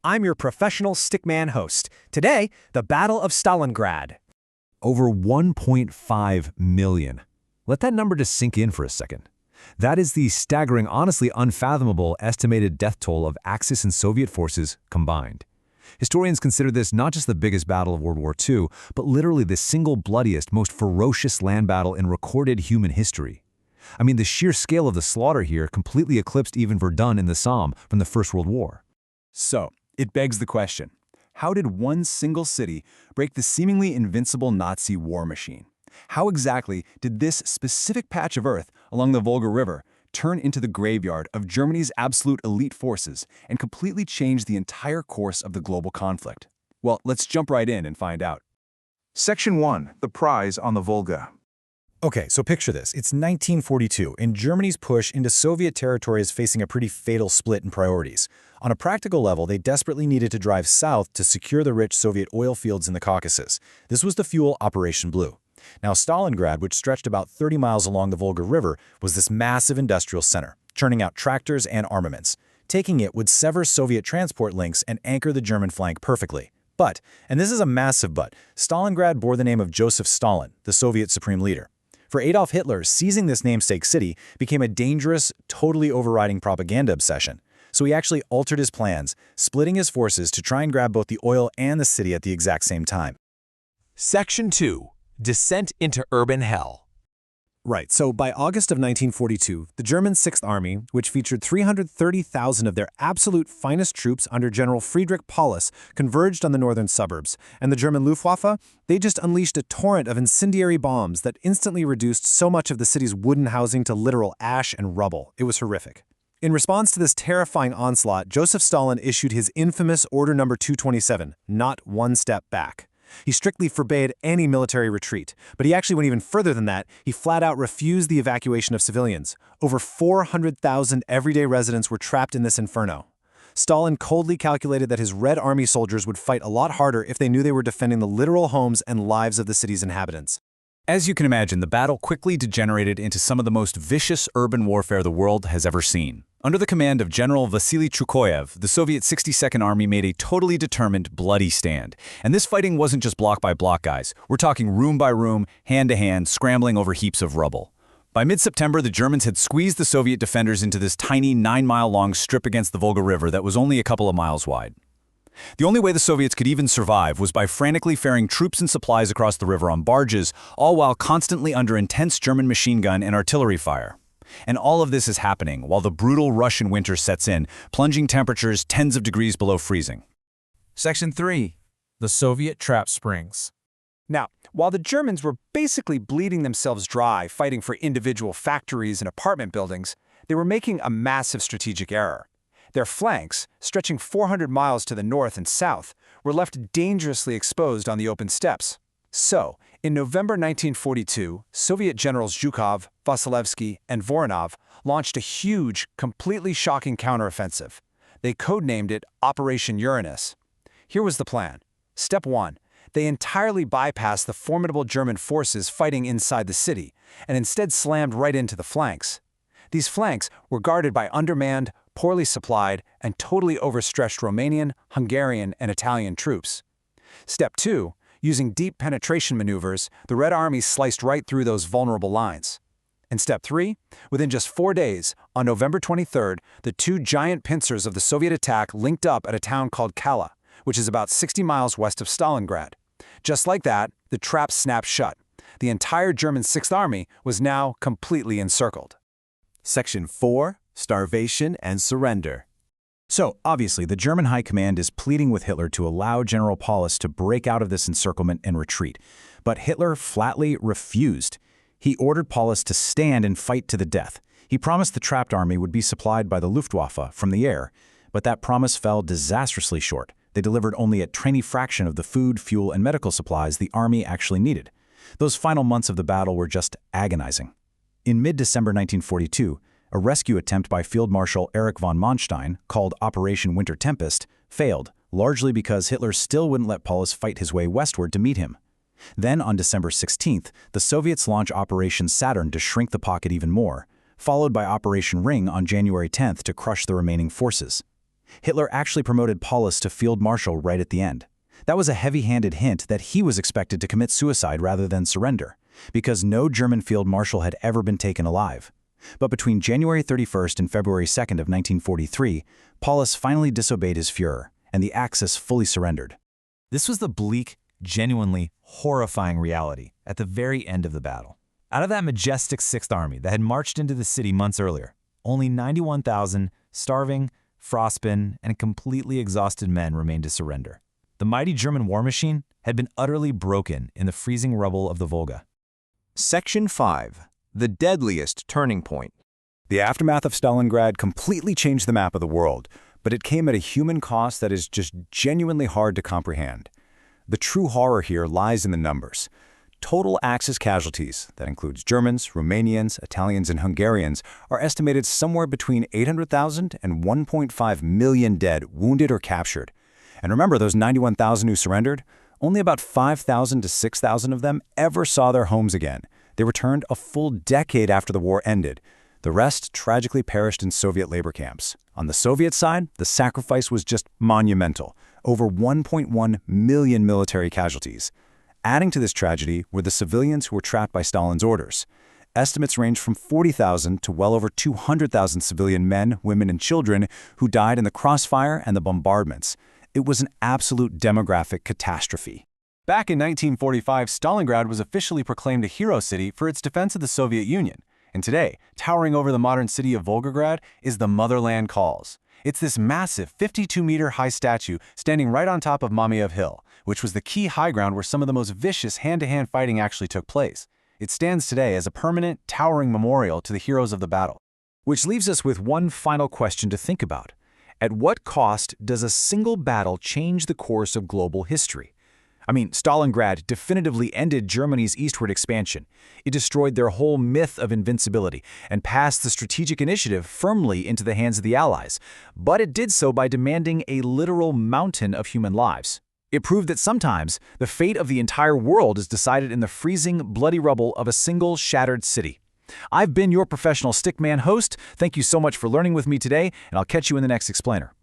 I'm your professional stickman host. Today, the Battle of Stalingrad. Over 1.5 million. Let that number just sink in for a second. That is the staggering, honestly unfathomable estimated death toll of Axis and Soviet forces combined. Historians consider this not just the biggest battle of World War II, but literally the single bloodiest, most ferocious land battle in recorded human history. I mean, the sheer scale of the slaughter here completely eclipsed even Verdun in the Somme from the First World War. So, it begs the question, how did one single city break the seemingly invincible Nazi war machine? How exactly did this specific patch of earth along the Volga River turn into the graveyard of Germany's absolute elite forces and completely change the entire course of the global conflict? Well, let's jump right in and find out. Section 1. The Prize on the Volga. Okay, so picture this. It's 1942, and Germany's push into Soviet territory is facing a pretty fatal split in priorities. On a practical level, they desperately needed to drive south to secure the rich Soviet oil fields in the Caucasus. This was to fuel Operation Blue. Now, Stalingrad, which stretched about 30 miles along the Volga River, was this massive industrial center, churning out tractors and armaments. Taking it would sever Soviet transport links and anchor the German flank perfectly. But, and this is a massive but, Stalingrad bore the name of Joseph Stalin, the Soviet supreme leader. For Adolf Hitler, seizing this namesake city became a dangerous, totally overriding propaganda obsession. So he actually altered his plans, splitting his forces to try and grab both the oil and the city at the exact same time. Section 2. Descent into Urban Hell. Right, so by August of 1942, the German Sixth Army, which featured 330,000 of their absolute finest troops under General Friedrich Paulus, converged on the northern suburbs, and the German Luftwaffe, they just unleashed a torrent of incendiary bombs that instantly reduced so much of the city's wooden housing to literal ash and rubble. It was horrific. In response to this terrifying onslaught, Joseph Stalin issued his infamous Order No. 227, not one step back. He strictly forbade any military retreat, but he actually went even further than that. He flat out refused the evacuation of civilians. Over 400,000 everyday residents were trapped in this inferno. Stalin coldly calculated that his Red Army soldiers would fight a lot harder if they knew they were defending the literal homes and lives of the city's inhabitants. As you can imagine, the battle quickly degenerated into some of the most vicious urban warfare the world has ever seen. Under the command of General Vasily Chukoyev, the Soviet 62nd Army made a totally determined, bloody stand. And this fighting wasn't just block by block, guys. We're talking room by room, hand to hand, scrambling over heaps of rubble. By mid-September, the Germans had squeezed the Soviet defenders into this tiny 9-mile-long strip against the Volga River that was only a couple of miles wide. The only way the Soviets could even survive was by frantically ferrying troops and supplies across the river on barges, all while constantly under intense German machine gun and artillery fire. And all of this is happening while the brutal Russian winter sets in, plunging temperatures tens of degrees below freezing. Section 3. The Soviet Trap Springs. Now, while the Germans were basically bleeding themselves dry fighting for individual factories and apartment buildings, they were making a massive strategic error. Their flanks, stretching 400 miles to the north and south, were left dangerously exposed on the open steppes. So, in November 1942, Soviet generals Zhukov, Vasilevsky, and Voronov launched a huge, completely shocking counteroffensive. They codenamed it Operation Uranus. Here was the plan. Step 1. They entirely bypassed the formidable German forces fighting inside the city, and instead slammed right into the flanks. These flanks were guarded by undermanned, poorly supplied, and totally overstretched Romanian, Hungarian, and Italian troops. Step 2. Using deep penetration maneuvers, the Red Army sliced right through those vulnerable lines. And Step 3, within just 4 days, on November 23rd, the two giant pincers of the Soviet attack linked up at a town called Kala, which is about 60 miles west of Stalingrad. Just like that, the trap snapped shut. The entire German Sixth Army was now completely encircled. Section 4. Starvation and Surrender. So, obviously, the German High Command is pleading with Hitler to allow General Paulus to break out of this encirclement and retreat. But Hitler flatly refused. He ordered Paulus to stand and fight to the death. He promised the trapped army would be supplied by the Luftwaffe from the air, but that promise fell disastrously short. They delivered only a tiny fraction of the food, fuel, and medical supplies the army actually needed. Those final months of the battle were just agonizing. In mid-December 1942, a rescue attempt by Field Marshal Erich von Manstein, called Operation Winter Tempest, failed, largely because Hitler still wouldn't let Paulus fight his way westward to meet him. Then, on December 16th, the Soviets launch Operation Saturn to shrink the pocket even more, followed by Operation Ring on January 10th to crush the remaining forces. Hitler actually promoted Paulus to field marshal right at the end. That was a heavy-handed hint that he was expected to commit suicide rather than surrender, because no German field marshal had ever been taken alive. But between January 31st and February 2nd of 1943, Paulus finally disobeyed his Führer, and the Axis fully surrendered. This was the bleak, genuinely horrifying reality at the very end of the battle. Out of that majestic Sixth Army that had marched into the city months earlier, only 91,000 starving, frostbitten, and completely exhausted men remained to surrender. The mighty German war machine had been utterly broken in the freezing rubble of the Volga. Section 5. The deadliest turning point. The aftermath of Stalingrad completely changed the map of the world, but it came at a human cost that is just genuinely hard to comprehend. The true horror here lies in the numbers. Total Axis casualties, that includes Germans, Romanians, Italians, and Hungarians, are estimated somewhere between 800,000 and 1.5 million dead, wounded, or captured. And remember those 91,000 who surrendered? Only about 5,000 to 6,000 of them ever saw their homes again. They returned a full decade after the war ended. The rest tragically perished in Soviet labor camps. On the Soviet side, the sacrifice was just monumental. Over 1.1 million military casualties. Adding to this tragedy were the civilians who were trapped by Stalin's orders. Estimates range from 40,000 to well over 200,000 civilian men, women, and children who died in the crossfire and the bombardments. It was an absolute demographic catastrophe. Back in 1945, Stalingrad was officially proclaimed a hero city for its defense of the Soviet Union. And today, towering over the modern city of Volgograd is the Motherland Calls. It's this massive 52-meter-high statue standing right on top of Mamayev Hill, which was the key high ground where some of the most vicious hand-to-hand fighting actually took place. It stands today as a permanent, towering memorial to the heroes of the battle. Which leaves us with one final question to think about. At what cost does a single battle change the course of global history? I mean, Stalingrad definitively ended Germany's eastward expansion. It destroyed their whole myth of invincibility and passed the strategic initiative firmly into the hands of the Allies. But it did so by demanding a literal mountain of human lives. It proved that sometimes the fate of the entire world is decided in the freezing, bloody rubble of a single shattered city. I've been your professional stickman host. Thank you so much for learning with me today, and I'll catch you in the next explainer.